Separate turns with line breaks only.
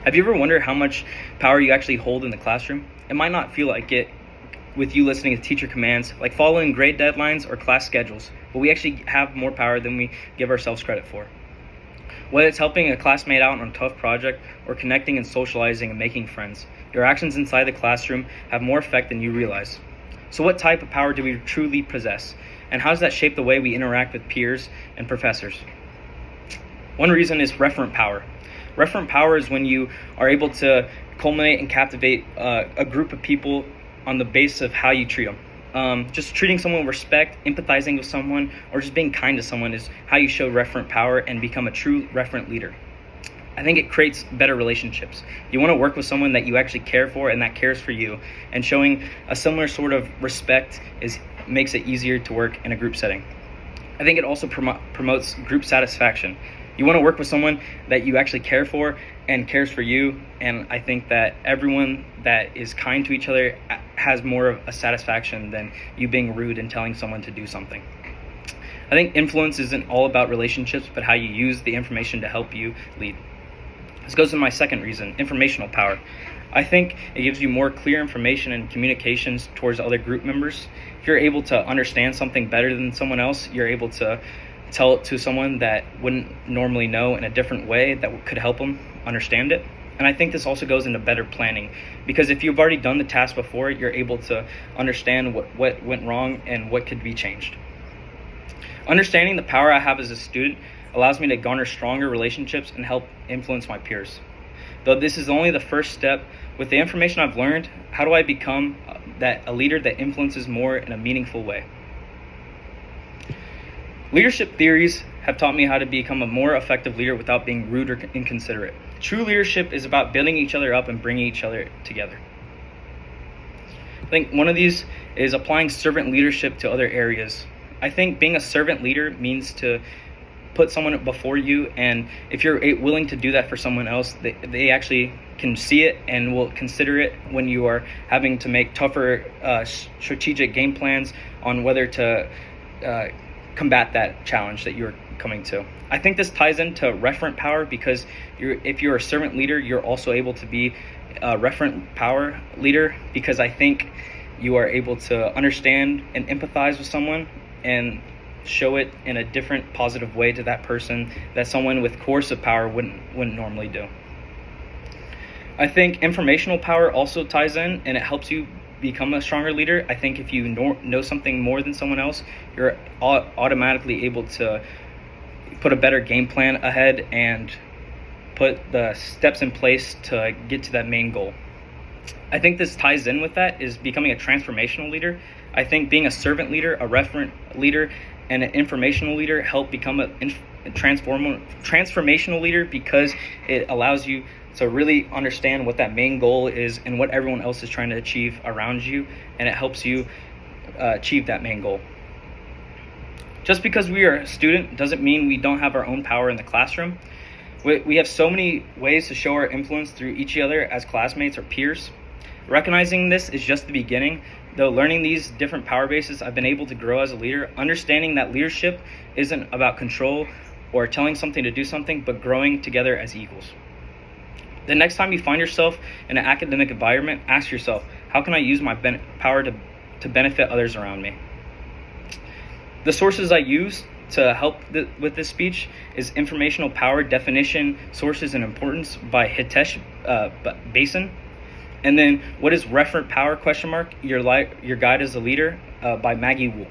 Have you ever wondered how much power you actually hold in the classroom? It might not feel like it with you listening to teacher commands, like following grade deadlines or class schedules, but we actually have more power than we give ourselves credit for. Whether it's helping a classmate out on a tough project or connecting and socializing and making friends, your actions inside the classroom have more effect than you realize. So what type of power do we truly possess? And how does that shape the way we interact with peers and professors? One reason is referent power. Referent power is when you are able to culminate and captivate a group of people on the basis of how you treat them. Just treating someone with respect, empathizing with someone, or just being kind to someone is how you show referent power and become a true referent leader. I think it creates better relationships. You want to work with someone that you actually care for and that cares for you, and showing a similar sort of respect makes it easier to work in a group setting. I think it also promotes group satisfaction. You want to work with someone that you actually care for and cares for you, and I think that everyone that is kind to each other has more of a satisfaction than you being rude and telling someone to do something. I think influence isn't all about relationships, but how you use the information to help you lead. This goes to my second reason, informational power. I think it gives you more clear information and communications towards other group members. If you're able to understand something better than someone else, you're able to tell it to someone that wouldn't normally know in a different way that could help them understand it. And I think this also goes into better planning, because if you've already done the task before, you're able to understand what went wrong and what could be changed. Understanding the power I have as a student allows me to garner stronger relationships and help influence my peers. Though this is only the first step, with the information I've learned, how do I become a leader that influences more in a meaningful way? Leadership theories have taught me how to become a more effective leader without being rude or inconsiderate. True leadership is about building each other up and bringing each other together. I think one of these is applying servant leadership to other areas. I think being a servant leader means to put someone before you, and if you're willing to do that for someone else, they actually can see it and will consider it when you are having to make tougher strategic game plans on whether to combat that challenge that you're coming to. I think this ties into referent power, because if you're a servant leader, you're also able to be a referent power leader, because I think you are able to understand and empathize with someone and show it in a different positive way to that person that someone with coercive power wouldn't normally do. I think informational power also ties in, and it helps you become a stronger leader. I think if you know something more than someone else, you're automatically able to put a better game plan ahead and put the steps in place to get to that main goal. I think this ties in with that is becoming a transformational leader. I think being a servant leader, a referent leader, and an informational leader help become a transformational leader, because it allows you to really understand what that main goal is and what everyone else is trying to achieve around you, and it helps you achieve that main goal. Just because we are a student doesn't mean we don't have our own power in the classroom. We have so many ways to show our influence through each other as classmates or peers. Recognizing this is just the beginning. Though learning these different power bases, I've been able to grow as a leader, understanding that leadership isn't about control or telling something to do something, but growing together as equals. The next time you find yourself in an academic environment, ask yourself, how can I use my power to benefit others around me? The sources I use to help with this speech is Informational Power Definition, Sources and Importance by Hitesh Basin. And then What is Referent Power? Your Guide as a Leader by Maggie Wool.